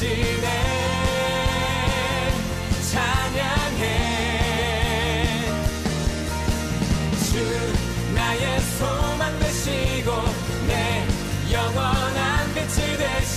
되시네. 찬양해. 주 나의 소망 되시고 내 영원한 빛이 되시네.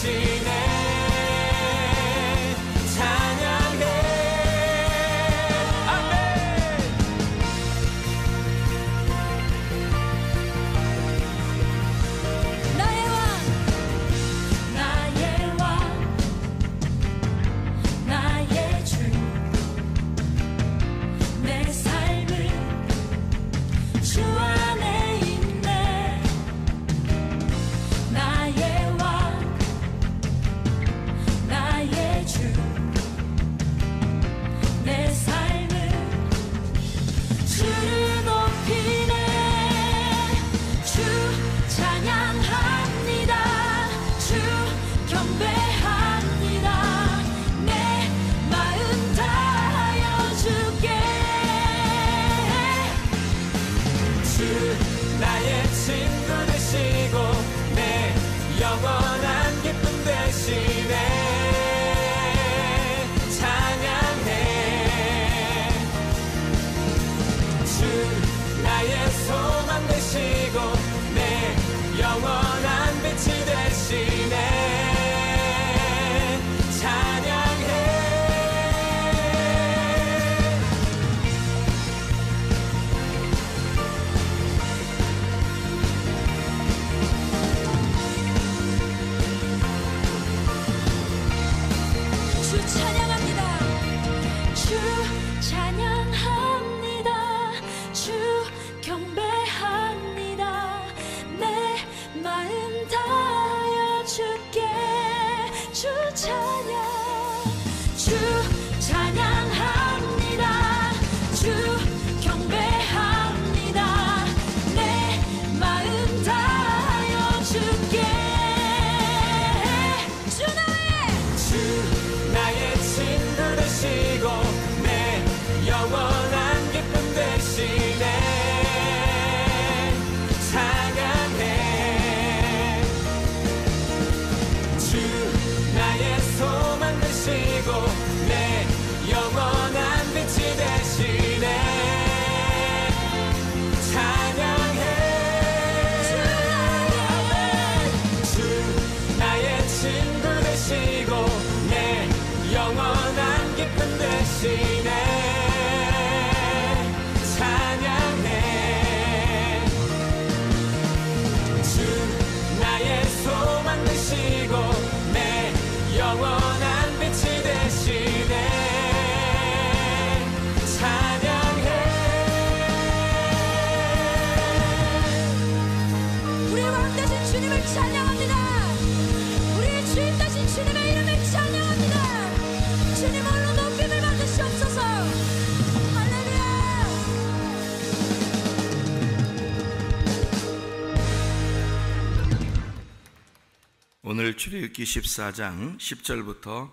오늘 출애굽기 14장 10절부터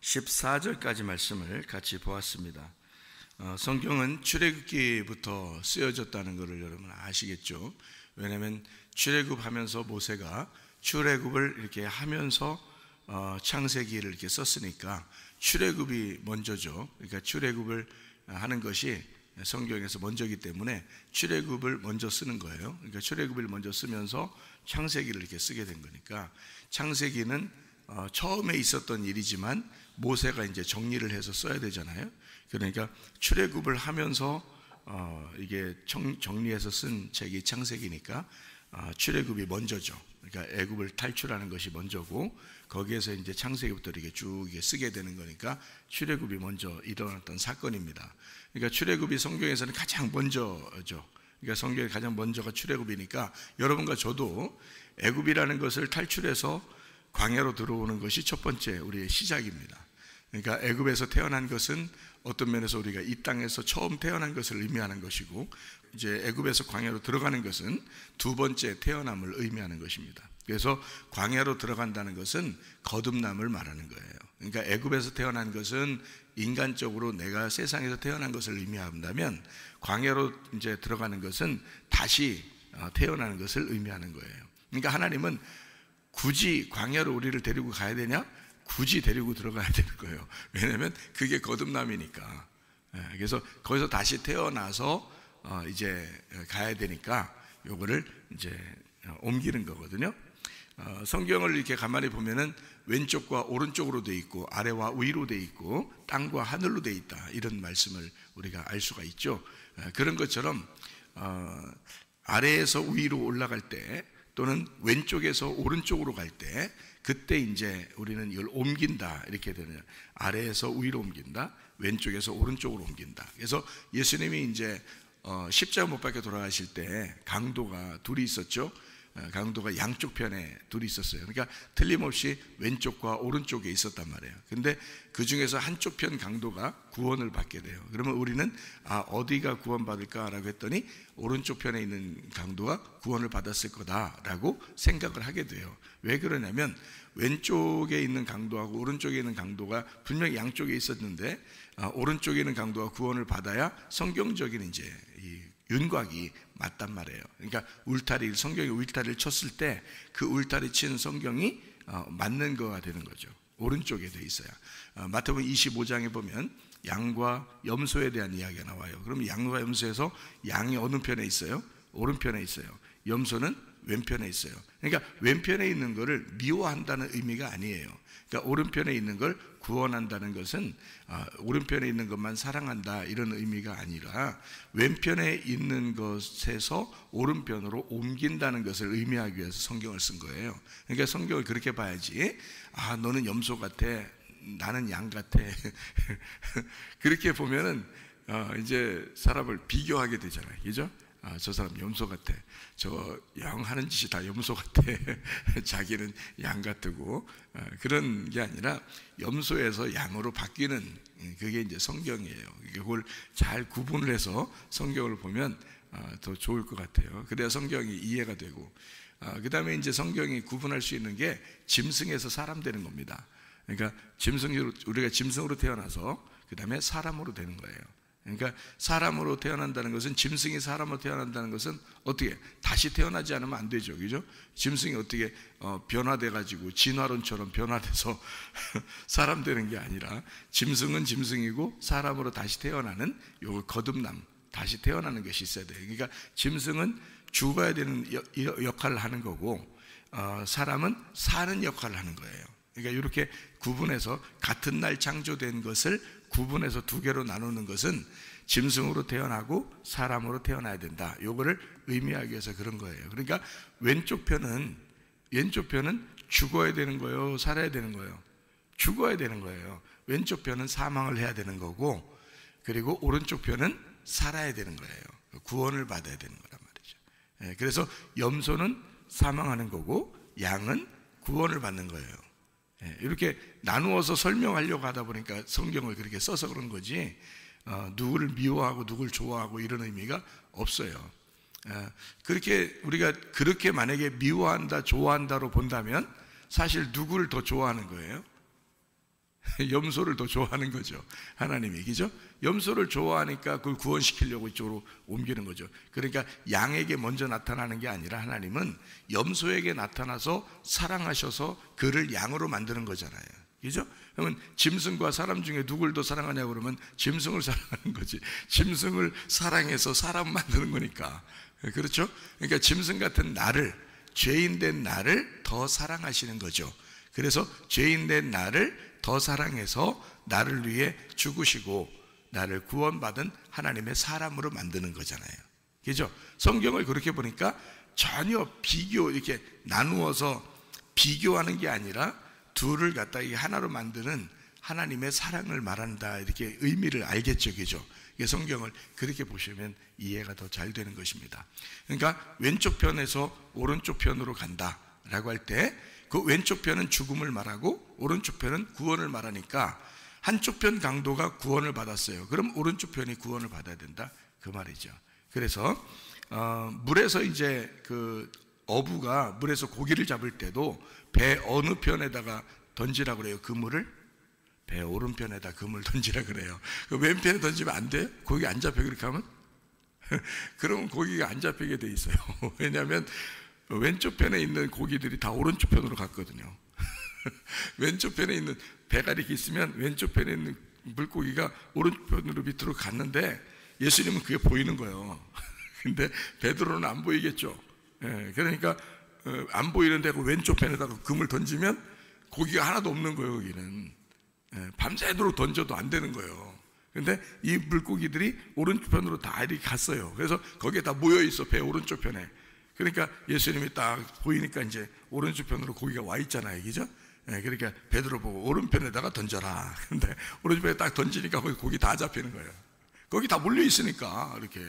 14절까지 말씀을 같이 보았습니다. 성경은 출애굽기부터 쓰여졌다는 것을 여러분 아시겠죠? 왜냐하면 출애굽하면서 모세가 출애굽을 이렇게 하면서 창세기를 이렇게 썼으니까 출애굽이 먼저죠. 그러니까 출애굽을 하는 것이 성경에서 먼저이기 때문에 출애굽을 먼저 쓰는 거예요. 그러니까 출애굽을 먼저 쓰면서 창세기를 이렇게 쓰게 된 거니까, 창세기는 처음에 있었던 일이지만 모세가 이제 정리를 해서 써야 되잖아요. 그러니까 출애굽을 하면서 이게 정리해서 쓴 책이 창세기니까 출애굽이 먼저죠. 그러니까 애굽을 탈출하는 것이 먼저고, 거기에서 이제 창세기부터 이렇게 쭉 쓰게 되는 거니까 출애굽이 먼저 일어났던 사건입니다. 그러니까 출애굽이 성경에서는 가장 먼저죠. 그러니까 성경에 가장 먼저가 출애굽이니까 여러분과 저도 애굽이라는 것을 탈출해서 광야로 들어오는 것이 첫 번째 우리의 시작입니다. 그러니까 애굽에서 태어난 것은 어떤 면에서 우리가 이 땅에서 처음 태어난 것을 의미하는 것이고, 이제 애굽에서 광야로 들어가는 것은 두 번째 태어남을 의미하는 것입니다. 그래서 광야로 들어간다는 것은 거듭남을 말하는 거예요. 그러니까 애굽에서 태어난 것은 인간적으로 내가 세상에서 태어난 것을 의미한다면, 광야로 이제 들어가는 것은 다시 태어나는 것을 의미하는 거예요. 그러니까 하나님은 굳이 광야로 우리를 데리고 가야 되냐? 굳이 데리고 들어가야 되는 거예요. 왜냐하면 그게 거듭남이니까. 그래서 거기서 다시 태어나서 이제 가야 되니까 요거를 이제 옮기는 거거든요. 성경을 이렇게 가만히 보면은 왼쪽과 오른쪽으로 돼 있고 아래와 위로 돼 있고 땅과 하늘로 돼 있다, 이런 말씀을 우리가 알 수가 있죠. 그런 것처럼 아래에서 위로 올라갈 때 또는 왼쪽에서 오른쪽으로 갈 때 그때 이제 우리는 이걸 옮긴다, 이렇게 되는, 아래에서 위로 옮긴다, 왼쪽에서 오른쪽으로 옮긴다. 그래서 예수님이 이제 십자가 못 박혀 돌아가실 때 강도가 둘이 있었죠. 강도가 양쪽 편에 둘이 있었어요. 그러니까 틀림없이 왼쪽과 오른쪽에 있었단 말이에요. 근데 그 중에서 한쪽 편 강도가 구원을 받게 돼요. 그러면 우리는 어디가 구원받을까라고 했더니 오른쪽 편에 있는 강도가 구원을 받았을 거다라고 생각을 하게 돼요. 왜 그러냐면 왼쪽에 있는 강도하고 오른쪽에 있는 강도가 분명히 양쪽에 있었는데 오른쪽에 있는 강도가 구원을 받아야 성경적인 이제 이 윤곽이 맞단 말이에요. 그러니까 성경이 울타리를 쳤을 때 그 울타리 친 성경이 맞는 거가 되는 거죠. 오른쪽에 돼 있어야. 마태복음 25장에 보면 양과 염소에 대한 이야기가 나와요. 그럼 양과 염소에서 양이 어느 편에 있어요? 오른편에 있어요. 염소는 왼편에 있어요. 그러니까 왼편에 있는 거를 미워한다는 의미가 아니에요. 그러니까 오른편에 있는 걸 구원한다는 것은 오른편에 있는 것만 사랑한다, 이런 의미가 아니라 왼편에 있는 것에서 오른편으로 옮긴다는 것을 의미하기 위해서 성경을 쓴 거예요. 그러니까 성경을 그렇게 봐야지, 너는 염소 같아, 나는 양 같아 그렇게 보면은 이제 사람을 비교하게 되잖아요. 그죠? 저 사람 염소 같아, 저 영 하는 짓이 다 염소 같아 자기는 양 같고, 그런 게 아니라 염소에서 양으로 바뀌는, 그게 이제 성경이에요. 그걸 잘 구분을 해서 성경을 보면 더 좋을 것 같아요. 그래야 성경이 이해가 되고, 그 다음에 이제 성경이 구분할 수 있는 게 짐승에서 사람 되는 겁니다. 그러니까 우리가 짐승으로 태어나서 그 다음에 사람으로 되는 거예요. 그러니까 사람으로 태어난다는 것은, 짐승이 사람으로 태어난다는 것은 어떻게 다시 태어나지 않으면 안 되죠, 그죠? 짐승이 어떻게 변화돼 가지고 진화론처럼 변화돼서 사람 되는 게 아니라, 짐승은 짐승이고 사람으로 다시 태어나는 요 거듭남, 다시 태어나는 것이 있어야 돼요. 그러니까 짐승은 죽어야 되는 역할을 하는 거고, 사람은 사는 역할을 하는 거예요. 그러니까 이렇게 구분해서 같은 날 창조된 것을 구분해서 두 개로 나누는 것은 짐승으로 태어나고 사람으로 태어나야 된다, 요거를 의미하기 위해서 그런 거예요. 그러니까 왼쪽 편은 죽어야 되는 거예요, 살아야 되는 거예요? 죽어야 되는 거예요. 왼쪽 편은 사망을 해야 되는 거고, 그리고 오른쪽 편은 살아야 되는 거예요. 구원을 받아야 되는 거란 말이죠. 그래서 염소는 사망하는 거고 양은 구원을 받는 거예요. 이렇게 나누어서 설명하려고 하다 보니까 성경을 그렇게 써서 그런 거지, 누구를 미워하고 누구를 좋아하고 이런 의미가 없어요. 그렇게 우리가 그렇게 만약에 미워한다 좋아한다로 본다면 사실 누구를 더 좋아하는 거예요? 염소를 더 좋아하는 거죠, 하나님이. 그죠? 염소를 좋아하니까 그걸 구원시키려고 이쪽으로 옮기는 거죠. 그러니까 양에게 먼저 나타나는 게 아니라 하나님은 염소에게 나타나서 사랑하셔서 그를 양으로 만드는 거잖아요. 그죠? 그러면 짐승과 사람 중에 누굴 더 사랑하냐고 그러면 짐승을 사랑하는 거지. 짐승을 사랑해서 사람 만드는 거니까. 그렇죠? 그러니까 짐승 같은 나를, 죄인된 나를 더 사랑하시는 거죠. 그래서 죄인된 나를 더 사랑해서 나를 위해 죽으시고 나를 구원받은 하나님의 사람으로 만드는 거잖아요. 그죠? 성경을 그렇게 보니까 전혀 이렇게 나누어서 비교하는 게 아니라 둘을 갖다 하나로 만드는 하나님의 사랑을 말한다, 이렇게 의미를 알겠죠, 그죠? 성경을 그렇게 보시면 이해가 더 잘 되는 것입니다. 그러니까 왼쪽 편에서 오른쪽 편으로 간다라고 할 때 그 왼쪽 편은 죽음을 말하고 오른쪽 편은 구원을 말하니까 한쪽 편 강도가 구원을 받았어요. 그럼 오른쪽 편이 구원을 받아야 된다, 그 말이죠. 그래서 물에서 이제 그 어부가 물에서 고기를 잡을 때도 배 어느 편에다가 던지라고 그래요? 그물을? 배 오른편에다 그물 던지라 그래요. 그 왼편에 던지면 안 돼요? 고기 안 잡혀 그렇게 하면? 그러면 고기가 안 잡히게 돼 있어요. 왜냐하면 왼쪽 편에 있는 고기들이 다 오른쪽 편으로 갔거든요. 왼쪽 편에 있는 배가 이렇게 있으면 왼쪽 편에 있는 물고기가 오른편으로 밑으로 갔는데 예수님은 그게 보이는 거예요. 근데 베드로는 안 보이겠죠. 그러니까 안 보이는데 그 왼쪽 편에다가 금을 던지면 고기가 하나도 없는 거예요. 거기는 밤새도록 던져도 안 되는 거예요. 근데 이 물고기들이 오른편으로 다 이렇게 갔어요. 그래서 거기에 다 모여 있어, 배 오른쪽 편에. 그러니까 예수님이 딱 보이니까 이제 오른쪽 편으로 고기가 와 있잖아요, 그죠? 그러니까 베드로 보고 오른편에다가 던져라. 근데 오른편에 딱 던지니까 거기 고기 다 잡히는 거예요. 거기 다 몰려 있으니까, 이렇게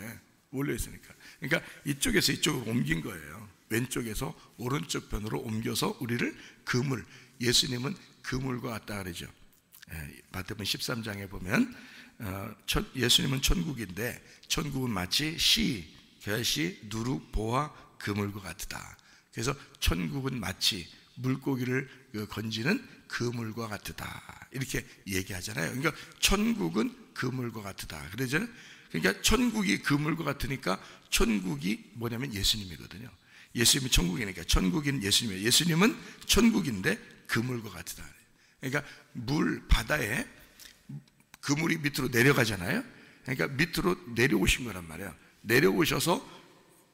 몰려 있으니까. 그러니까 이쪽에서 이쪽으로 옮긴 거예요. 왼쪽에서 오른쪽 편으로 옮겨서 우리를 그물, 예수님은 그물과 같다 그러죠. 마태복음 13장에 보면 예수님은 천국인데 천국은 마치 시, 결시, 누룩, 보화, 그물과 같다. 그래서 천국은 마치 물고기를 건지는 그물과 같다, 이렇게 얘기하잖아요. 그러니까 천국은 그물과 같다 그러잖아요. 그러니까 천국이 그물과 같으니까 천국이 뭐냐면 예수님이거든요. 예수님이 천국이니까 천국인 예수님이에요. 예수님은 천국인데 그물과 같다. 그러니까 물 바다에 그물이 밑으로 내려가잖아요. 그러니까 밑으로 내려오신 거란 말이에요. 내려오셔서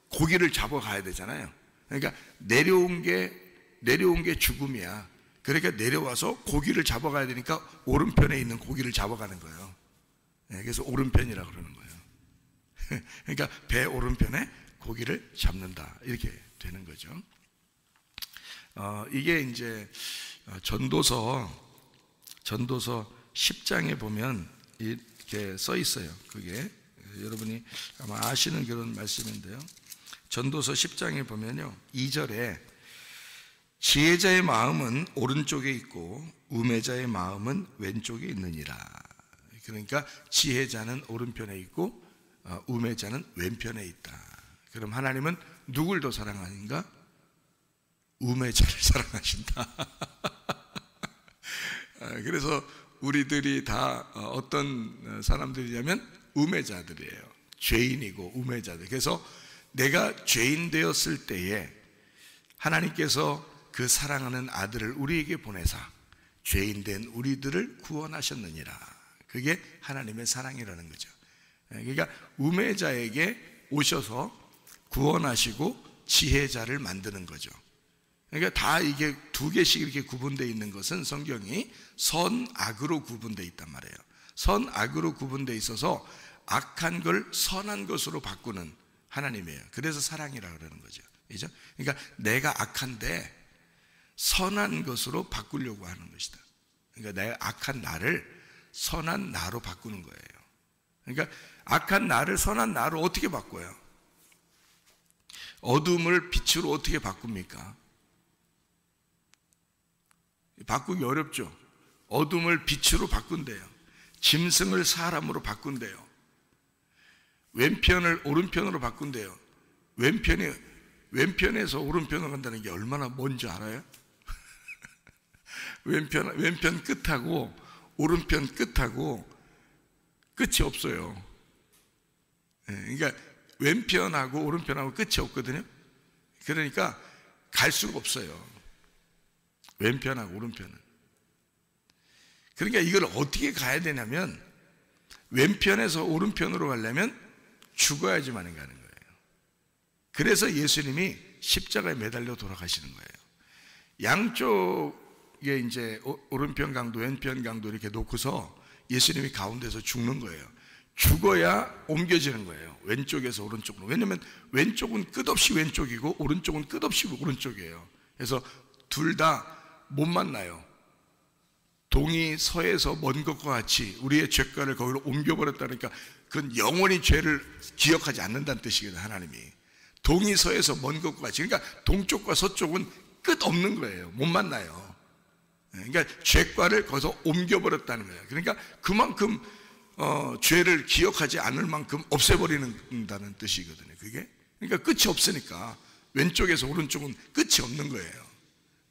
고기를 잡아가야 되잖아요. 그러니까 내려온 게 죽음이야. 그러니까 내려와서 고기를 잡아가야 되니까 오른편에 있는 고기를 잡아가는 거예요. 그래서 오른편이라고 그러는 거예요. 그러니까 배 오른편에 고기를 잡는다, 이렇게 되는 거죠. 이게 이제 전도서 10장에 보면 이렇게 써 있어요. 그게 여러분이 아마 아시는 그런 말씀인데요. 전도서 10장에 보면요, 2절에 지혜자의 마음은 오른쪽에 있고 우매자의 마음은 왼쪽에 있느니라. 그러니까 지혜자는 오른편에 있고 우매자는 왼편에 있다. 그럼 하나님은 누굴 더 사랑하는가? 우매자를 사랑하신다. 그래서 우리들이 다 어떤 사람들이냐면 우매자들이에요. 죄인이고 우매자들. 그래서 내가 죄인 되었을 때에 하나님께서 그 사랑하는 아들을 우리에게 보내사 죄인 된 우리들을 구원하셨느니라. 그게 하나님의 사랑이라는 거죠. 그러니까 우매자에게 오셔서 구원하시고 지혜자를 만드는 거죠. 그러니까 다 이게 두 개씩 이렇게 구분되어 있는 것은 성경이 선, 악으로 구분되어 있단 말이에요. 선, 악으로 구분되어 있어서 악한 걸 선한 것으로 바꾸는 하나님이에요. 그래서 사랑이라고 그러는 거죠. 그죠? 그러니까 내가 악한데 선한 것으로 바꾸려고 하는 것이다. 그러니까 내가 악한 나를 선한 나로 바꾸는 거예요. 그러니까 악한 나를 선한 나로 어떻게 바꿔요? 어둠을 빛으로 어떻게 바꿉니까? 바꾸기 어렵죠. 어둠을 빛으로 바꾼대요. 짐승을 사람으로 바꾼대요. 왼편을 오른편으로 바꾼대요. 왼편에서 오른편으로 간다는 게 얼마나 뭔지 알아요? 왼편 끝하고 오른편 끝하고 끝이 없어요. 그러니까 왼편하고 오른편하고 끝이 없거든요. 그러니까 갈 수가 없어요. 왼편하고 오른편은. 그러니까 이걸 어떻게 가야 되냐면 왼편에서 오른편으로 가려면 죽어야지만 가는 거예요. 그래서 예수님이 십자가에 매달려 돌아가시는 거예요. 양쪽에 이제 오른편 강도, 왼편 강도 이렇게 놓고서 예수님이 가운데서 죽는 거예요. 죽어야 옮겨지는 거예요. 왼쪽에서 오른쪽으로. 왜냐하면 왼쪽은 끝없이 왼쪽이고 오른쪽은 끝없이 오른쪽이에요. 그래서 둘 다 못 만나요. 동이 서에서 먼 것과 같이 우리의 죄가를 거기로 옮겨버렸다니까 그건 영원히 죄를 기억하지 않는다는 뜻이거든요. 하나님이 동이 서에서 먼 것과 같이. 그러니까 동쪽과 서쪽은 끝 없는 거예요. 못 만나요. 그러니까 죄과를 거기서 옮겨버렸다는 거예요. 그러니까 그만큼 죄를 기억하지 않을 만큼 없애버리는다는 뜻이거든요. 그게 그러니까 끝이 없으니까 왼쪽에서 오른쪽은 끝이 없는 거예요.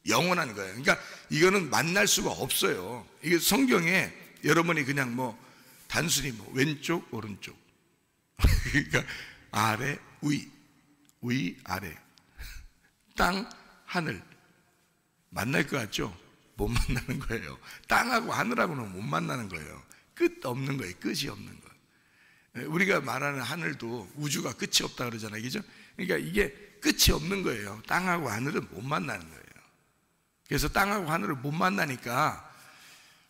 영원한 거예요. 그러니까 이거는 만날 수가 없어요. 이게 성경에 여러분이 그냥 뭐 단순히 뭐 왼쪽 오른쪽 그러니까 아래 위 아래 땅 하늘 만날 것 같죠? 못 만나는 거예요. 땅하고 하늘하고는 못 만나는 거예요. 끝 없는 거예요. 끝이 없는 거예요. 우리가 말하는 하늘도 우주가 끝이 없다 그러잖아요. 그죠? 그러니까 이게 끝이 없는 거예요. 땅하고 하늘은 못 만나는 거예요. 그래서 땅하고 하늘을 못 만나니까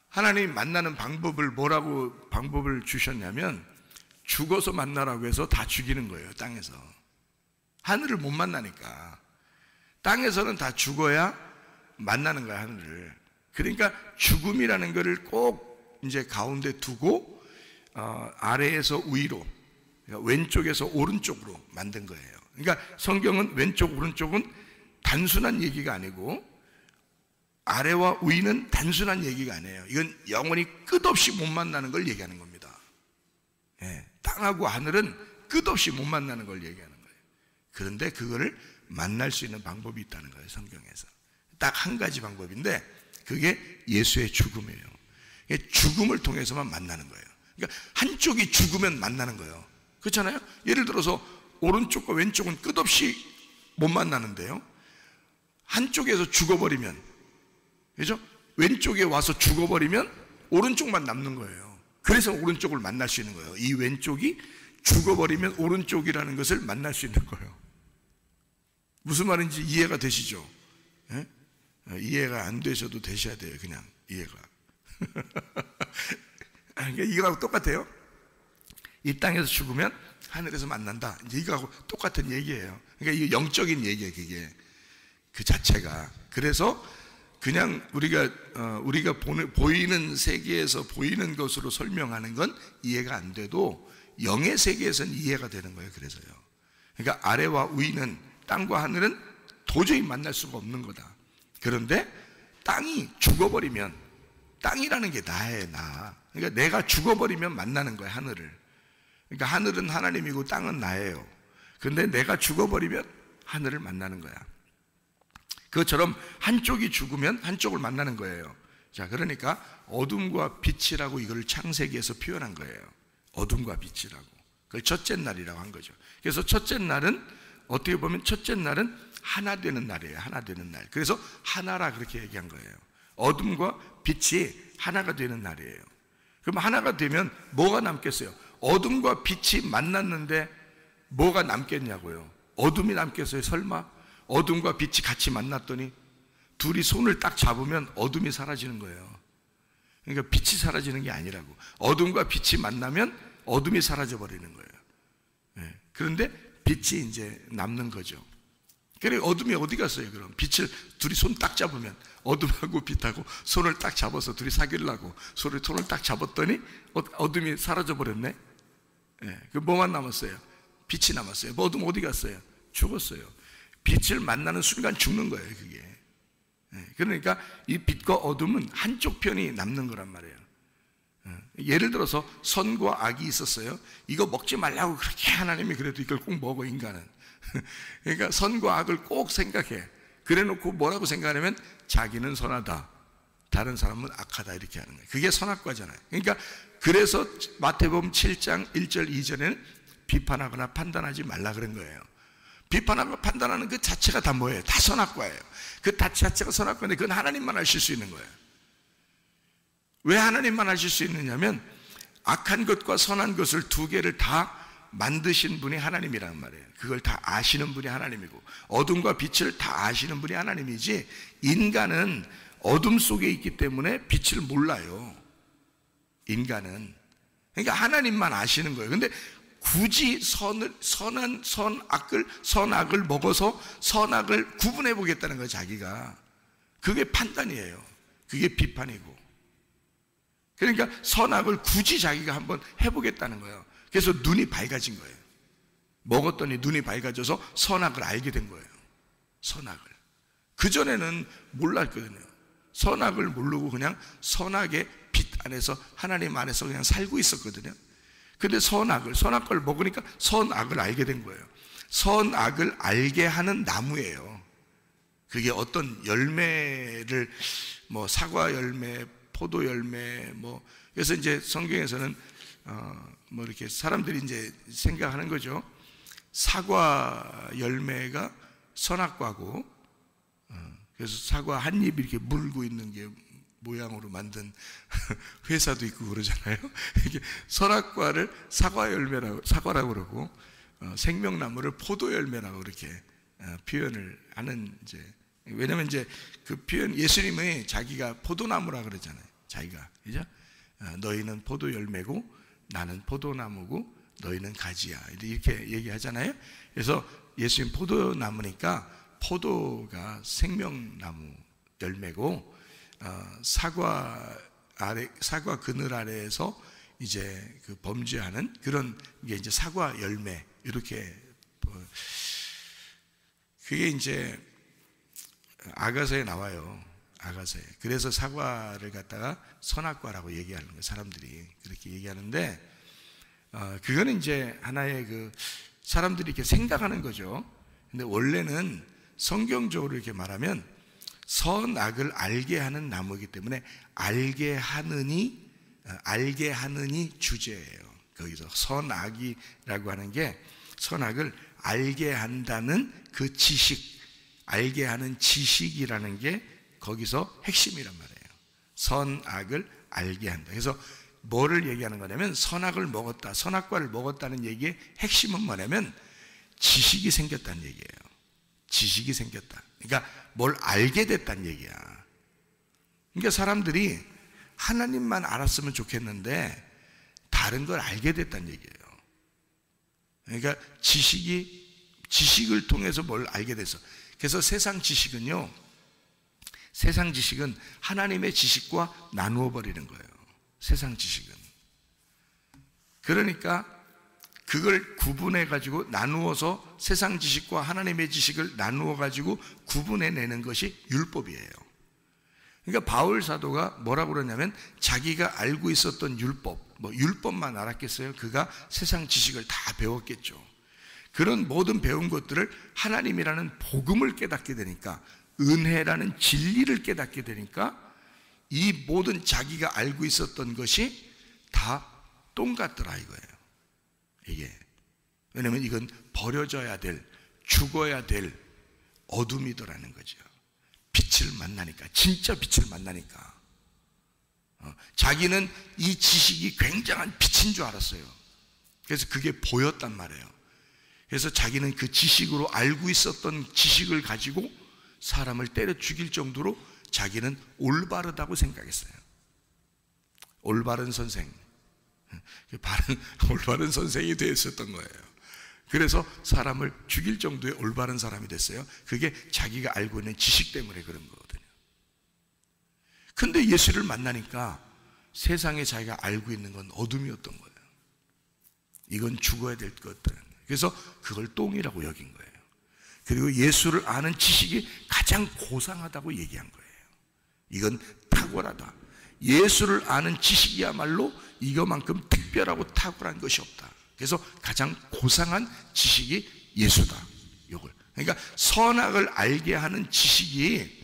하나님 만나는 방법을 방법을 주셨냐면 죽어서 만나라고 해서 다 죽이는 거예요. 땅에서. 하늘을 못 만나니까. 땅에서는 다 죽어야 만나는 거야, 하늘을. 그러니까 죽음이라는 것을 꼭 이제 가운데 두고 아래에서 위로, 그러니까 왼쪽에서 오른쪽으로 만든 거예요. 그러니까 성경은 왼쪽 오른쪽은 단순한 얘기가 아니고 아래와 위는 단순한 얘기가 아니에요. 이건 영원히 끝없이 못 만나는 걸 얘기하는 겁니다. 예, 땅하고 하늘은 끝없이 못 만나는 걸 얘기하는 거예요. 그런데 그거를 만날 수 있는 방법이 있다는 거예요. 성경에서 딱 한 가지 방법인데 그게 예수의 죽음이에요. 죽음을 통해서만 만나는 거예요. 그러니까 한쪽이 죽으면 만나는 거예요. 그렇잖아요. 예를 들어서 오른쪽과 왼쪽은 끝없이 못 만나는데요, 한쪽에서 죽어버리면, 그죠? 왼쪽에 와서 죽어버리면 오른쪽만 남는 거예요. 그래서 오른쪽을 만날 수 있는 거예요. 이 왼쪽이 죽어버리면 오른쪽이라는 것을 만날 수 있는 거예요. 무슨 말인지 이해가 되시죠? 예? 이해가 안 되셔도 되셔야 돼요. 그냥 이해가. 그러니까 이거하고 똑같아요. 이 땅에서 죽으면 하늘에서 만난다. 이제 이거하고 똑같은 얘기예요. 그러니까 이게 영적인 얘기예요. 그게 그 자체가. 그래서 그냥 우리가 보이는 세계에서 보이는 것으로 설명하는 건 이해가 안 돼도 영의 세계에서는 이해가 되는 거예요. 그래서요. 그러니까 아래와 위는, 땅과 하늘은 도저히 만날 수가 없는 거다. 그런데 땅이 죽어버리면, 땅이라는 게 나예요, 나. 그러니까 내가 죽어버리면 만나는 거예요, 하늘을. 그러니까 하늘은 하나님이고 땅은 나예요. 그런데 내가 죽어버리면 하늘을 만나는 거야. 그것처럼 한쪽이 죽으면 한쪽을 만나는 거예요. 자, 그러니까 어둠과 빛이라고 이걸 창세기에서 표현한 거예요. 어둠과 빛이라고. 그걸 첫째 날이라고 한 거죠. 그래서 첫째 날은 어떻게 보면 첫째 날은 하나 되는 날이에요. 하나 되는 날. 그래서 하나라 그렇게 얘기한 거예요. 어둠과 빛이 하나가 되는 날이에요. 그럼 하나가 되면 뭐가 남겠어요? 어둠과 빛이 만났는데 뭐가 남겠냐고요. 어둠이 남겠어요? 설마? 어둠과 빛이 같이 만났더니 둘이 손을 딱 잡으면 어둠이 사라지는 거예요. 그러니까 빛이 사라지는 게 아니라고. 어둠과 빛이 만나면 어둠이 사라져 버리는 거예요. 네. 그런데 빛이 이제 남는 거죠. 그래, 어둠이 어디 갔어요? 그럼 빛을 둘이 손 딱 잡으면, 어둠하고 빛하고 손을 딱 잡아서 둘이 사귀려고 손을 딱 잡았더니 어둠이 사라져 버렸네. 네. 그 뭐만 남았어요? 빛이 남았어요. 어둠 어디 갔어요? 죽었어요. 빛을 만나는 순간 죽는 거예요, 그게. 그러니까 이 빛과 어둠은 한쪽 편이 남는 거란 말이에요. 예를 들어서 선과 악이 있었어요. 이거 먹지 말라고 그렇게 하나님이 그래도 이걸 꼭 먹어, 인간은. 그러니까 선과 악을 꼭 생각해. 그래 놓고 뭐라고 생각하냐면 자기는 선하다, 다른 사람은 악하다, 이렇게 하는 거예요. 그게 선악과잖아요. 그러니까 그래서 마태복음 7장 1절 2절에는 비판하거나 판단하지 말라 그런 거예요. 비판하고 판단하는 그 자체가 다 뭐예요? 다 선악과예요. 그 자체가 선악과인데 그건 하나님만 하실 수 있는 거예요. 왜 하나님만 하실 수 있느냐면 악한 것과 선한 것을 두 개를 다 만드신 분이 하나님이란 말이에요. 그걸 다 아시는 분이 하나님이고 어둠과 빛을 다 아시는 분이 하나님이지, 인간은 어둠 속에 있기 때문에 빛을 몰라요. 인간은. 그러니까 하나님만 아시는 거예요. 근데 굳이 선악을 먹어서 선악을 구분해 보겠다는 거예요, 자기가. 그게 판단이에요. 그게 비판이고. 그러니까 선악을 굳이 자기가 한번 해보겠다는 거예요. 그래서 눈이 밝아진 거예요. 먹었더니 눈이 밝아져서 선악을 알게 된 거예요. 선악을. 그전에는 몰랐거든요. 선악을 모르고 그냥 선악의 빛 안에서, 하나님 안에서 그냥 살고 있었거든요. 근데 선악을 먹으니까 선악을 알게 된 거예요. 선악을 알게 하는 나무예요. 그게 어떤 열매를, 뭐 사과 열매, 포도 열매, 뭐, 그래서 이제 성경에서는 뭐 이렇게 사람들이 이제 생각하는 거죠. 사과 열매가 선악과고, 그래서 사과 한 입 이렇게 물고 있는 게 모양으로 만든 회사도 있고 그러잖아요. 이게 선악과를 사과라고 그러고 생명나무를 포도 열매라고 그렇게 표현을 하는 이제 왜냐면 이제 그 표현 예수님이 자기가 포도나무라 그러잖아요. 자기가 그죠? 너희는 포도 열매고 나는 포도나무고 너희는 가지야 이렇게 얘기하잖아요. 그래서 예수님 포도나무니까 포도가 생명나무 열매고 사과 그늘 아래에서 이제 그 범죄하는 그런 게 이제 사과 열매 이렇게 그게 이제 아가서에 나와요. 아가서에. 그래서 사과를 갖다가 선악과라고 얘기하는 거예요. 사람들이 그렇게 얘기하는데 그거는 이제 하나의 그 사람들이 이렇게 생각하는 거죠. 근데 원래는 성경적으로 이렇게 말하면 선악을 알게 하는 나무이기 때문에 알게 하느니 주제예요. 거기서 선악이라고 하는 게 선악을 알게 한다는 그 지식, 알게 하는 지식이라는 게 거기서 핵심이란 말이에요. 선악을 알게 한다. 그래서 뭐를 얘기하는 거냐면 선악을 먹었다, 선악과를 먹었다는 얘기의 핵심은 뭐냐면 지식이 생겼다는 얘기예요. 지식이 생겼다. 그러니까 뭘 알게 됐다는 얘기야. 그러니까 사람들이 하나님만 알았으면 좋겠는데 다른 걸 알게 됐다는 얘기예요. 그러니까 지식을 통해서 뭘 알게 됐어. 그래서 세상 지식은 하나님의 지식과 나누어 버리는 거예요. 세상 지식은. 그러니까 그걸 구분해 가지고 나누어서 세상 지식과 하나님의 지식을 나누어 가지고 구분해 내는 것이 율법이에요. 그러니까 바울 사도가 뭐라고 그러냐면 자기가 알고 있었던 율법만 알았겠어요? 그가 세상 지식을 다 배웠겠죠. 그런 모든 배운 것들을 하나님이라는 복음을 깨닫게 되니까, 은혜라는 진리를 깨닫게 되니까 이 모든 자기가 알고 있었던 것이 다 똥 같더라 이거예요. 이게 왜냐면 이건 버려져야 될, 죽어야 될 어둠이더라는 거죠. 빛을 만나니까, 진짜 빛을 만나니까 자기는 이 지식이 굉장한 빛인 줄 알았어요. 그래서 그게 보였단 말이에요. 그래서 자기는 그 지식으로 알고 있었던 지식을 가지고 사람을 때려 죽일 정도로 자기는 올바르다고 생각했어요. 올바른 선생, 올바른 선생이 되었었던 거예요. 그래서 사람을 죽일 정도의 올바른 사람이 됐어요. 그게 자기가 알고 있는 지식 때문에 그런 거거든요. 근데 예수를 만나니까 세상에 자기가 알고 있는 건 어둠이었던 거예요. 이건 죽어야 될 것들. 그래서 그걸 똥이라고 여긴 거예요. 그리고 예수를 아는 지식이 가장 고상하다고 얘기한 거예요. 이건 탁월하다. 예수를 아는 지식이야말로 이거만큼 특별하고 탁월한 것이 없다. 그래서 가장 고상한 지식이 예수다. 요걸. 그러니까 선악을 알게 하는 지식이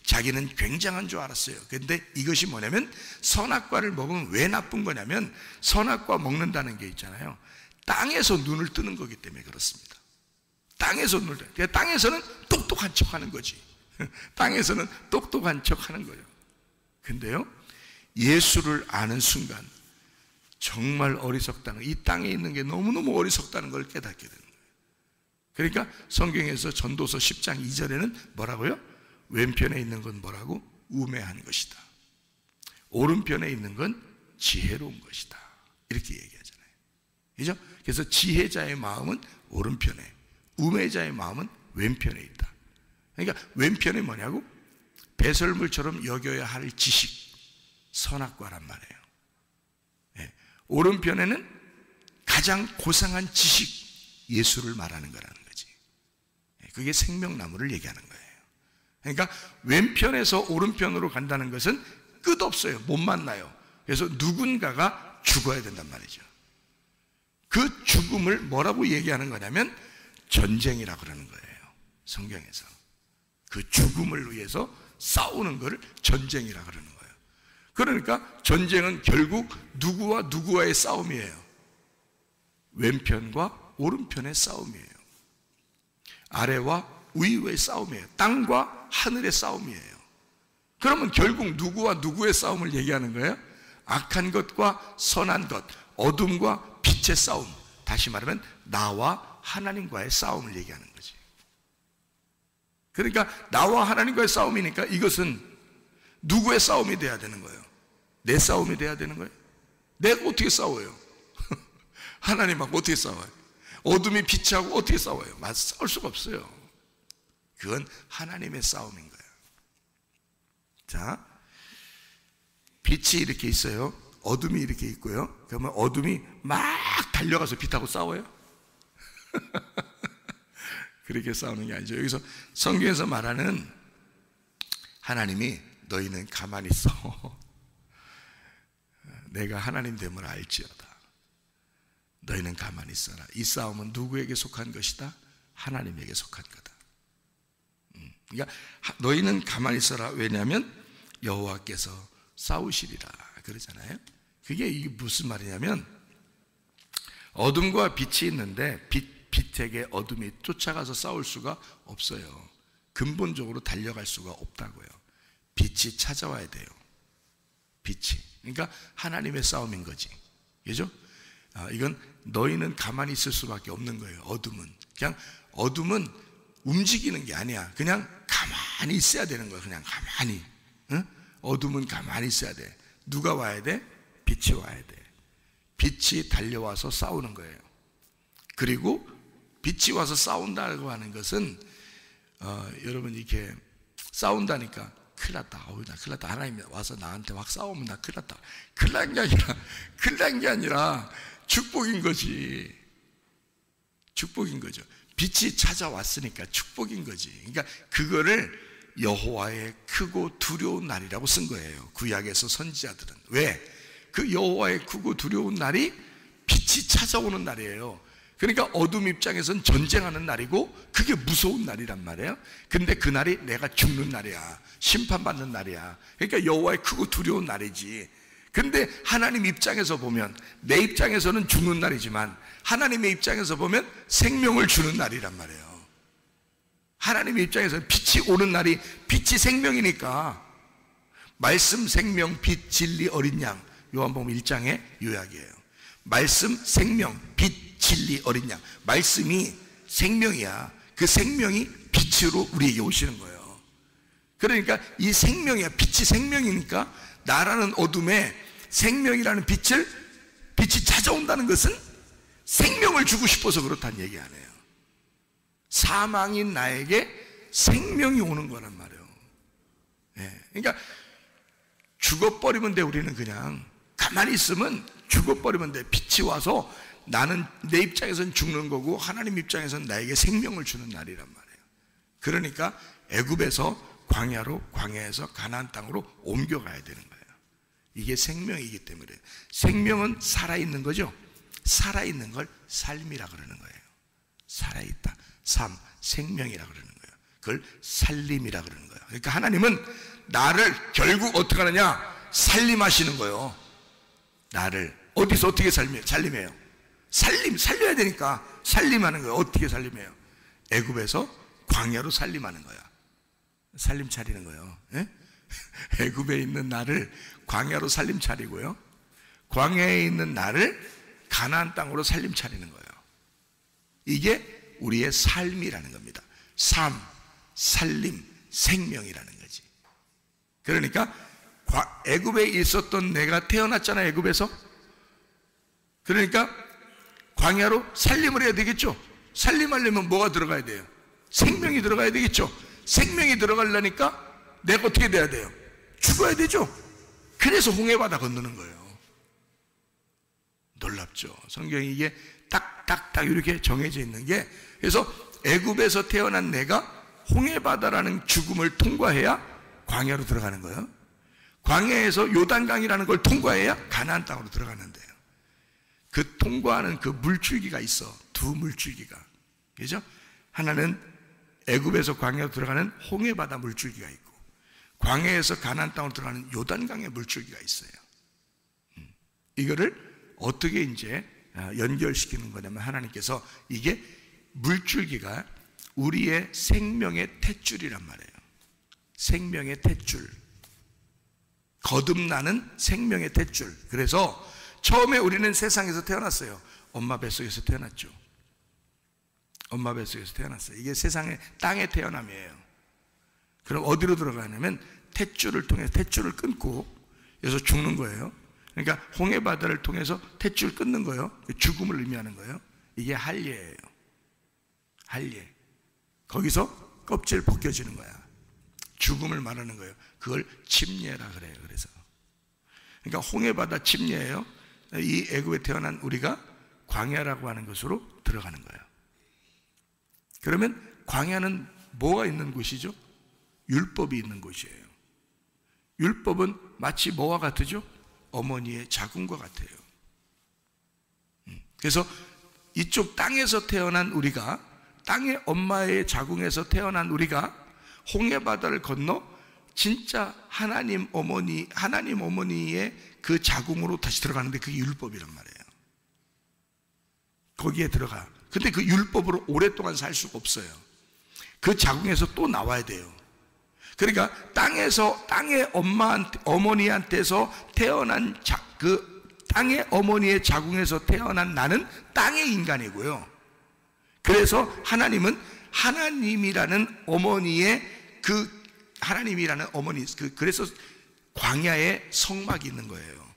자기는 굉장한 줄 알았어요. 그런데 이것이 뭐냐면 선악과를 먹으면 왜 나쁜 거냐면 선악과 먹는다는 게 있잖아요. 땅에서 눈을 뜨는 거기 때문에 그렇습니다. 땅에서 눈을 뜨는. 그러니까 땅에서는 똑똑한 척 하는 거지. 땅에서는 똑똑한 척 하는 거예요. 근데요, 예수를 아는 순간 정말 어리석다는, 이 땅에 있는 게 너무너무 어리석다는 걸 깨닫게 되는 거예요. 그러니까 성경에서 전도서 10장 2절에는 뭐라고요? 왼편에 있는 건 뭐라고? 우매한 것이다. 오른편에 있는 건 지혜로운 것이다. 이렇게 얘기하잖아요. 그죠? 그래서 지혜자의 마음은 오른편에, 우매자의 마음은 왼편에 있다. 그러니까 왼편이 뭐냐고? 배설물처럼 여겨야 할 지식, 선악과란 말이에요. 네. 오른편에는 가장 고상한 지식, 예수를 말하는 거라는 거지. 그게 생명나무를 얘기하는 거예요. 그러니까 왼편에서 오른편으로 간다는 것은 끝없어요. 못 만나요. 그래서 누군가가 죽어야 된단 말이죠. 그 죽음을 뭐라고 얘기하는 거냐면 전쟁이라고 그러는 거예요. 성경에서. 그 죽음을 위해서 싸우는 것을 전쟁이라고 그러는 거예요. 그러니까 전쟁은 결국 누구와 누구와의 싸움이에요. 왼편과 오른편의 싸움이에요. 아래와 우위의 싸움이에요. 땅과 하늘의 싸움이에요. 그러면 결국 누구와 누구의 싸움을 얘기하는 거예요? 악한 것과 선한 것, 어둠과 빛의 싸움. 다시 말하면 나와 하나님과의 싸움을 얘기하는 거지. 그러니까 나와 하나님과의 싸움이니까 이것은 누구의 싸움이 돼야 되는 거예요? 내 싸움이 돼야 되는 거예요? 내가 어떻게 싸워요? 하나님하고 어떻게 싸워요? 어둠이 빛하고 어떻게 싸워요? 싸울 수가 없어요. 그건 하나님의 싸움인 거예요. 자, 빛이 이렇게 있어요. 어둠이 이렇게 있고요. 그러면 어둠이 막 달려가서 빛하고 싸워요? 그렇게 싸우는 게 아니죠. 여기서 성경에서 말하는 하나님이 너희는 가만히 있어. 내가 하나님 됨을 알지어다. 너희는 가만히 있어라. 이 싸움은 누구에게 속한 것이다? 하나님에게 속한 거다. 그러니까 너희는 가만히 있어라. 왜냐하면 여호와께서 싸우시리라 그러잖아요. 이게 무슨 말이냐면 어둠과 빛이 있는데 빛에게 어둠이 쫓아가서 싸울 수가 없어요. 근본적으로 달려갈 수가 없다고요. 빛이 찾아와야 돼요. 빛이. 그러니까 하나님의 싸움인 거지. 그죠? 이건 너희는 가만히 있을 수밖에 없는 거예요. 어둠은 움직이는 게 아니야. 그냥 가만히 있어야 되는 거야. 그냥 가만히. 응? 어둠은 가만히 있어야 돼. 누가 와야 돼? 빛이 와야 돼. 빛이 달려와서 싸우는 거예요. 그리고 빛이 와서 싸운다고 하는 것은 여러분 이렇게 싸운다니까 큰일 났다. 나 큰일 났다. 하나님이 와서 나한테 막 싸우면 나 큰일 났다. 큰일 난 게 아니라 축복인 거지. 축복인 거죠. 빛이 찾아왔으니까 축복인 거지. 그러니까 그거를 여호와의 크고 두려운 날이라고 쓴 거예요. 구약에서 선지자들은. 왜? 그 여호와의 크고 두려운 날이 빛이 찾아오는 날이에요. 그러니까 어둠 입장에서는 전쟁하는 날이고 그게 무서운 날이란 말이에요. 근데 그 날이 내가 죽는 날이야. 심판받는 날이야. 그러니까 여호와의 크고 두려운 날이지. 근데 하나님 입장에서 보면, 내 입장에서는 죽는 날이지만 하나님의 입장에서 보면 생명을 주는 날이란 말이에요. 하나님의 입장에서는 빛이 오는 날이, 빛이 생명이니까 말씀, 생명, 빛, 진리, 어린 양, 요한복음 1장의 요약이에요. 말씀, 생명, 빛, 진리, 어린 양. 말씀이 생명이야. 그 생명이 빛으로 우리에게 오시는 거예요. 그러니까 이 생명이야. 빛이 생명이니까 나라는 어둠에 생명이라는 빛이 찾아온다는 것은 생명을 주고 싶어서 그렇다는 얘기 아니에요. 사망인 나에게 생명이 오는 거란 말이에요. 네. 그러니까 죽어버리면 돼. 우리는 그냥 가만히 있으면 죽어버리면 돼. 빛이 와서 나는 내 입장에서는 죽는 거고 하나님 입장에서는 나에게 생명을 주는 날이란 말이에요. 그러니까 애굽에서 광야에서 가나안 땅으로 옮겨가야 되는 거예요. 이게 생명이기 때문에. 생명은 살아있는 거죠. 살아있는 걸 삶이라 그러는 거예요. 살아있다. 삶, 생명이라 그러는 거예요. 그걸 살림이라 그러는 거예요. 그러니까 하나님은 나를 결국 어떻게 하느냐? 살림하시는 거예요. 나를 어디서 어떻게 살림해요? 살려야 되니까 살림하는 거예요. 어떻게 살림해요? 애굽에서 광야로 살림하는 거야. 살림 차리는 거예요. 예? 애굽에 있는 나를 광야로 살림 차리고요, 광야에 있는 나를 가나안 땅으로 살림 차리는 거예요. 이게 우리의 삶이라는 겁니다. 삶, 살림, 생명이라는 거지. 그러니까 애굽에 있었던 내가 태어났잖아요. 애굽에서. 그러니까 광야로 살림을 해야 되겠죠. 살림하려면 뭐가 들어가야 돼요? 생명이 들어가야 되겠죠. 생명이 들어가려니까 내가 어떻게 돼야 돼요? 죽어야 되죠. 그래서 홍해바다 건너는 거예요. 놀랍죠. 성경이 이게 딱딱딱 이렇게 정해져 있는 게, 그래서 애굽에서 태어난 내가 홍해바다라는 죽음을 통과해야 광야로 들어가는 거예요. 광야에서 요단강이라는 걸 통과해야 가나안 땅으로 들어가는데요. 그 통과하는 그 물줄기가 있어. 두 물줄기가. 그죠? 하나는 애굽에서 광야로 들어가는 홍해바다 물줄기가 있고, 광야에서 가나안 땅으로 들어가는 요단강의 물줄기가 있어요. 이거를 어떻게 이제 연결시키는 거냐면, 하나님께서 이게 물줄기가 우리의 생명의 탯줄이란 말이에요. 생명의 탯줄. 거듭나는 생명의 탯줄. 그래서 처음에 우리는 세상에서 태어났어요. 엄마 뱃속에서 태어났죠. 엄마 뱃속에서 태어났어요. 이게 세상의 땅에 태어남이에요. 그럼 어디로 들어가냐면 탯줄을 통해서 탯줄을 끊고 여기서 죽는 거예요. 그러니까 홍해바다를 통해서 탯줄 끊는 거예요. 죽음을 의미하는 거예요. 이게 할례예요. 할례. 거기서 껍질 벗겨지는 거야. 죽음을 말하는 거예요. 그걸 침례라 그래요. 그래서 그러니까 홍해바다 침례예요. 이 애굽에 태어난 우리가 광야라고 하는 것으로 들어가는 거예요. 그러면 광야는 뭐가 있는 곳이죠? 율법이 있는 곳이에요. 율법은 마치 뭐와 같으죠? 어머니의 자궁과 같아요. 그래서 이쪽 땅에서 태어난 우리가, 땅의 엄마의 자궁에서 태어난 우리가 홍해바다를 건너 진짜 하나님 어머니의 그 자궁으로 다시 들어가는데 그게 율법이란 말이에요. 거기에 들어가. 근데 그 율법으로 오랫동안 살 수가 없어요. 그 자궁에서 또 나와야 돼요. 그러니까 땅의 어머니한테서 태어난 그 땅의 어머니의 자궁에서 태어난 나는 땅의 인간이고요. 그래서 하나님은 하나님이라는 어머니의 그래서 광야에 성막이 있는 거예요.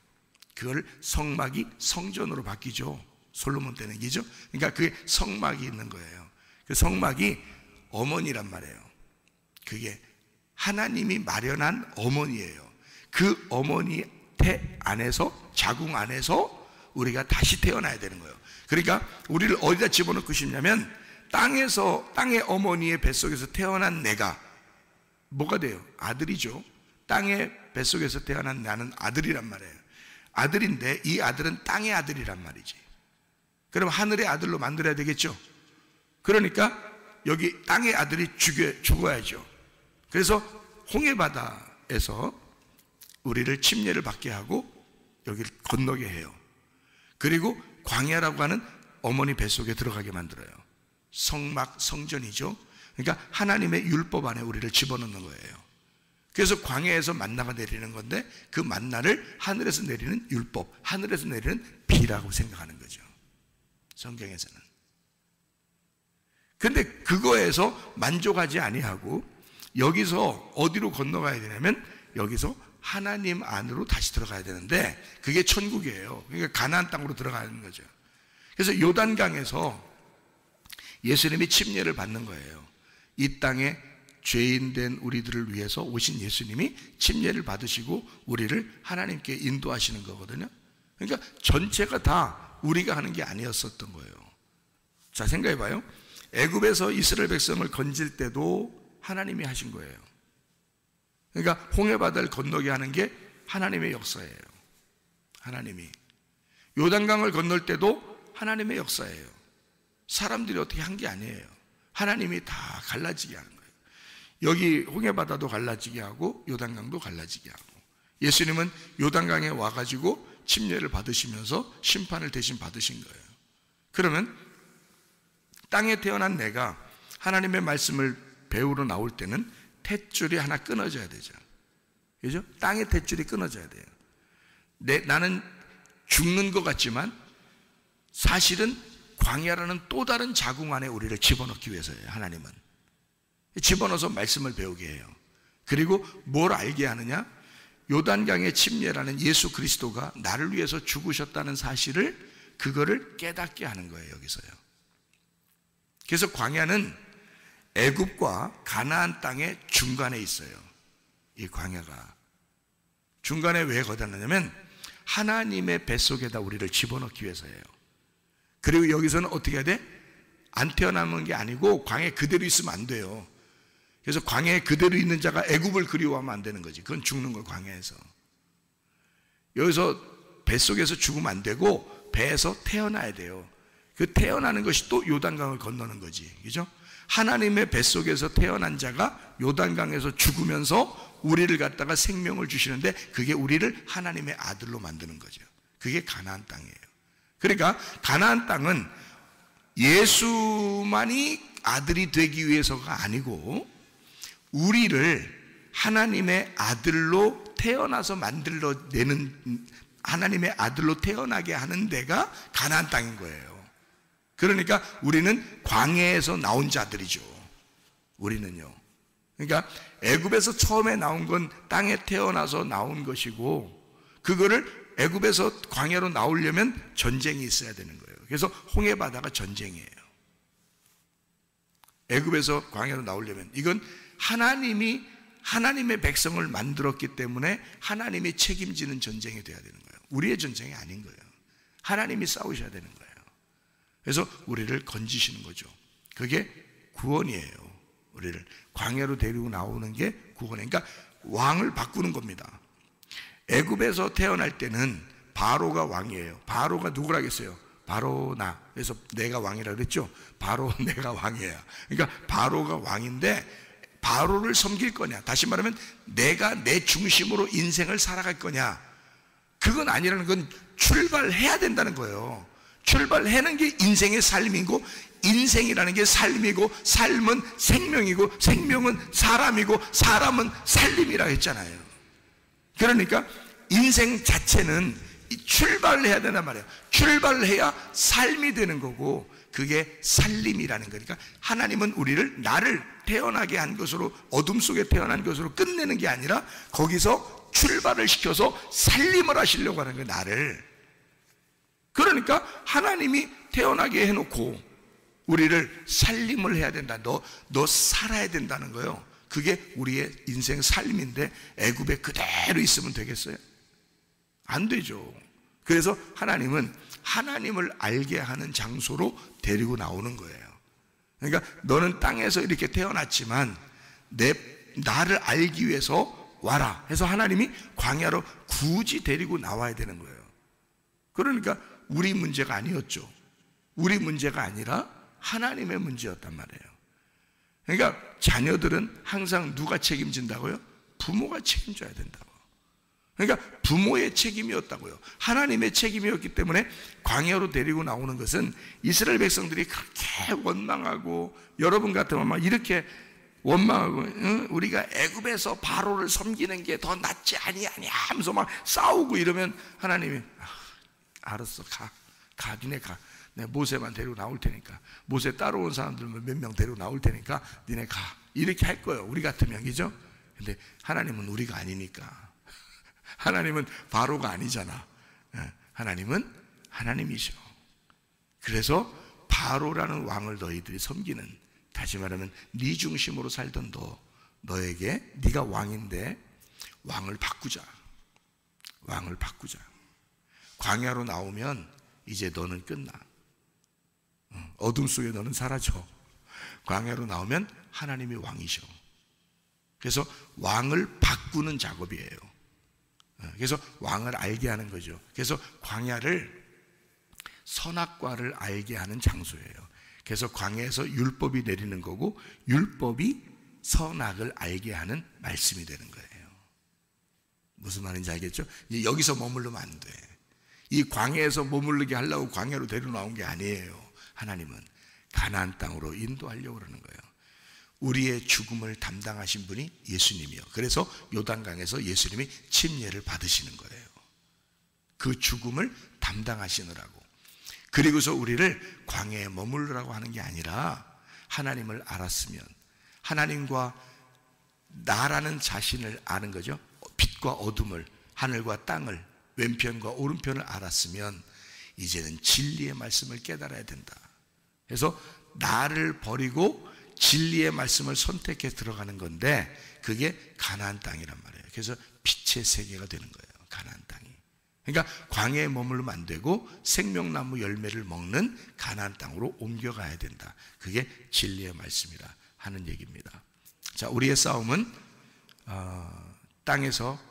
그걸 성막이 성전으로 바뀌죠. 솔로몬 때는 기죠. 그러니까 그게 성막이 있는 거예요. 그 성막이 어머니란 말이에요. 그게 하나님이 마련한 어머니예요. 그 어머니 태 안에서, 자궁 안에서 우리가 다시 태어나야 되는 거예요. 그러니까 우리를 어디다 집어넣고 싶냐면 땅의 어머니의 뱃속에서 태어난 내가 뭐가 돼요? 아들이죠. 땅의 뱃속에서 태어난 나는 아들이란 말이에요. 아들인데 이 아들은 땅의 아들이란 말이지. 그럼 하늘의 아들로 만들어야 되겠죠. 그러니까 여기 땅의 아들이 죽어야죠. 그래서 홍해바다에서 우리를 침례를 받게 하고 여기를 건너게 해요. 그리고 광야라고 하는 어머니 뱃속에 들어가게 만들어요. 성막, 성전이죠. 그러니까 하나님의 율법 안에 우리를 집어넣는 거예요. 그래서 광야에서 만나가 내리는 건데 그 만나를 하늘에서 내리는 율법, 하늘에서 내리는 비라고 생각하는 거죠. 성경에서는. 근데 그거에서 만족하지 아니하고 여기서 어디로 건너가야 되냐면 여기서 하나님 안으로 다시 들어가야 되는데 그게 천국이에요. 그러니까 가나안 땅으로 들어가는 거죠. 그래서 요단강에서 예수님이 침례를 받는 거예요. 이 땅에 죄인 된 우리들을 위해서 오신 예수님이 침례를 받으시고 우리를 하나님께 인도하시는 거거든요. 그러니까 전체가 다 우리가 하는 게 아니었었던 거예요. 자, 생각해 봐요. 애굽에서 이스라엘 백성을 건질 때도 하나님이 하신 거예요. 그러니까 홍해바다를 건너게 하는 게 하나님의 역사예요. 하나님이. 요단강을 건널 때도 하나님의 역사예요. 사람들이 어떻게 한 게 아니에요. 하나님이 다 갈라지게 하는 거예요. 여기 홍해바다도 갈라지게 하고 요단강도 갈라지게 하고 예수님은 요단강에 와가지고 침례를 받으시면서 심판을 대신 받으신 거예요. 그러면 땅에 태어난 내가 하나님의 말씀을 배우러 나올 때는 탯줄이 하나 끊어져야 되죠. 그죠? 땅의 탯줄이 끊어져야 돼요. 나는 죽는 것 같지만 사실은 광야라는 또 다른 자궁 안에 우리를 집어넣기 위해서예요. 하나님은 집어넣어서 말씀을 배우게 해요. 그리고 뭘 알게 하느냐? 요단강의 침례라는 예수 그리스도가 나를 위해서 죽으셨다는 사실을 그거를 깨닫게 하는 거예요. 여기서요. 그래서 광야는 애굽과 가나안 땅의 중간에 있어요. 이 광야가 중간에 왜 거다느냐면 하나님의 뱃속에다 우리를 집어넣기 위해서예요. 그리고 여기서는 어떻게 해야 돼? 안 태어나는 게 아니고 광야에 그대로 있으면 안 돼요. 그래서 광야에 그대로 있는 자가 애굽을 그리워하면 안 되는 거지. 그건 죽는 거, 광야에서. 여기서 뱃속에서 죽으면 안 되고 배에서 태어나야 돼요. 그 태어나는 것이 또 요단강을 건너는 거지. 그죠? 하나님의 뱃속에서 태어난 자가 요단강에서 죽으면서 우리를 갖다가 생명을 주시는데 그게 우리를 하나님의 아들로 만드는 거죠. 그게 가나안 땅이에요. 그러니까 가나안 땅은 예수만이 아들이 되기 위해서가 아니고 우리를 하나님의 아들로 태어나서 만들어내는, 하나님의 아들로 태어나게 하는 데가 가나안 땅인 거예요. 그러니까 우리는 광야에서 나온 자들이죠. 우리는요. 그러니까 애굽에서 처음에 나온 건 땅에 태어나서 나온 것이고, 그거를 애굽에서 광야로 나오려면 전쟁이 있어야 되는 거예요. 그래서 홍해 바다가 전쟁이에요. 애굽에서 광야로 나오려면 이건 하나님의 백성을 만들었기 때문에 하나님이 책임지는 전쟁이 돼야 되는 거예요. 우리의 전쟁이 아닌 거예요. 하나님이 싸우셔야 되는 거예요. 그래서 우리를 건지시는 거죠. 그게 구원이에요. 우리를 광야로 데리고 나오는 게 구원이에요. 그러니까 왕을 바꾸는 겁니다. 애굽에서 태어날 때는 바로가 왕이에요. 바로가 누구라겠어요? 바로 나. 그래서 내가 왕이라 그랬죠. 바로 내가 왕이에요. 그러니까 바로가 왕인데 바로를 섬길 거냐, 다시 말하면 내가 내 중심으로 인생을 살아갈 거냐, 그건 아니라는 건 출발해야 된다는 거예요. 출발하는 게 인생의 삶이고, 인생이라는 게 삶이고, 삶은 생명이고, 생명은 사람이고, 사람은 살림이라 했잖아요. 그러니까 인생 자체는 출발을 해야 된단 말이에요. 출발을 해야 삶이 되는 거고, 그게 살림이라는 거니까 하나님은 우리를, 나를 태어나게 한 것으로, 어둠 속에 태어난 것으로 끝내는 게 아니라 거기서 출발을 시켜서 살림을 하시려고 하는 거예요, 나를. 그러니까 하나님이 태어나게 해놓고 우리를 살림을 해야 된다. 너 살아야 된다는 거예요. 그게 우리의 인생 삶인데 애굽에 그대로 있으면 되겠어요? 안 되죠. 그래서 하나님은 하나님을 알게 하는 장소로 데리고 나오는 거예요. 그러니까 너는 땅에서 이렇게 태어났지만 나를 알기 위해서 와라 해서 하나님이 광야로 굳이 데리고 나와야 되는 거예요. 그러니까 우리 문제가 아니었죠. 우리 문제가 아니라 하나님의 문제였단 말이에요. 그러니까 자녀들은 항상 누가 책임진다고요? 부모가 책임져야 된다고. 그러니까 부모의 책임이었다고요. 하나님의 책임이었기 때문에 광야로 데리고 나오는 것은 이스라엘 백성들이 그렇게 원망하고, 여러분 같으면 막 이렇게 원망하고, 우리가 애굽에서 바로를 섬기는 게 더 낫지 아니냐 하면서 막 싸우고 이러면 하나님이 알았어, 가 니네 가. 내가 모세만 데리고 나올 테니까, 모세 따라온 사람들 몇 명 데리고 나올 테니까 니네 가. 이렇게 할 거예요. 우리 같으면. 그죠? 근데 하나님은 우리가 아니니까. 하나님은 바로가 아니잖아. 하나님은 하나님이셔. 그래서 바로라는 왕을 너희들이 섬기는, 다시 말하면 네 중심으로 살던 너에게, 네가 왕인데 왕을 바꾸자. 왕을 바꾸자. 광야로 나오면 이제 너는 끝나. 어둠 속에 너는 사라져. 광야로 나오면 하나님이 왕이셔. 그래서 왕을 바꾸는 작업이에요. 그래서 왕을 알게 하는 거죠. 그래서 광야를 선악과를 알게 하는 장소예요. 그래서 광야에서 율법이 내리는 거고, 율법이 선악을 알게 하는 말씀이 되는 거예요. 무슨 말인지 알겠죠? 이제 여기서 머무르면 안 돼. 이 광야에서 머무르게 하려고 광야로 데리고 나온 게 아니에요. 하나님은 가나안 땅으로 인도하려고 그러는 거예요. 우리의 죽음을 담당하신 분이 예수님이요. 그래서 요단강에서 예수님이 침례를 받으시는 거예요. 그 죽음을 담당하시느라고. 그리고서 우리를 광야에 머무르라고 하는 게 아니라, 하나님을 알았으면, 하나님과 나라는 자신을 아는 거죠. 빛과 어둠을, 하늘과 땅을, 왼편과 오른편을 알았으면 이제는 진리의 말씀을 깨달아야 된다. 그래서 나를 버리고 진리의 말씀을 선택해 들어가는 건데, 그게 가나안 땅이란 말이에요. 그래서 빛의 세계가 되는 거예요, 가나안 땅이. 그러니까 광야에 머물면 안 되고 생명나무 열매를 먹는 가나안 땅으로 옮겨가야 된다. 그게 진리의 말씀이라 하는 얘기입니다. 자, 우리의 싸움은 땅에서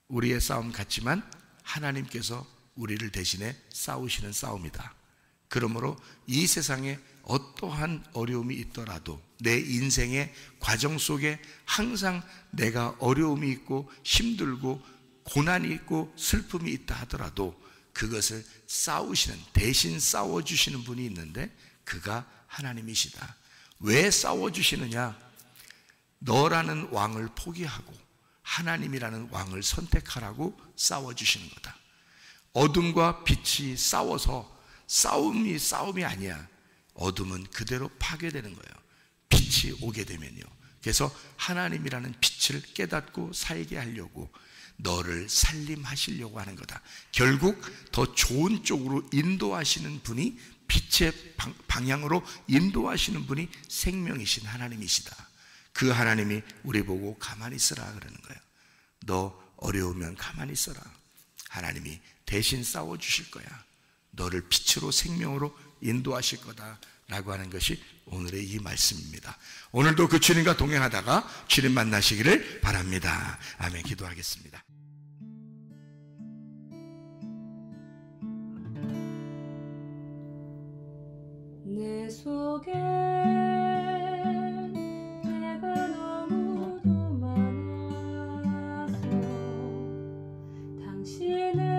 우리의 싸움 같지만 하나님께서 우리를 대신해 싸우시는 싸움이다. 그러므로 이 세상에 어떠한 어려움이 있더라도, 내 인생의 과정 속에 항상 내가 어려움이 있고 힘들고 고난이 있고 슬픔이 있다 하더라도 그것을 싸우시는, 대신 싸워주시는 분이 있는데 그가 하나님이시다. 왜 싸워주시느냐? 너라는 왕을 포기하고 하나님이라는 왕을 선택하라고 싸워주시는 거다. 어둠과 빛이 싸워서 싸움이 아니야. 어둠은 그대로 파괴되는 거예요. 빛이 오게 되면요. 그래서 하나님이라는 빛을 깨닫고 살게 하려고 너를 살림하시려고 하는 거다. 결국 더 좋은 쪽으로 인도하시는 분이, 빛의 방향으로 인도하시는 분이 생명이신 하나님이시다. 그 하나님이 우리 보고 가만히 있으라 그러는 거예요. 너 어려우면 가만히 있어라. 하나님이 대신 싸워주실 거야. 너를 빛으로 생명으로 인도하실 거다 라고 하는 것이 오늘의 이 말씀입니다. 오늘도 그 주님과 동행하다가 주님 만나시기를 바랍니다. 아멘. 기도하겠습니다. 내 속에 내가 너무도 많아서 당신은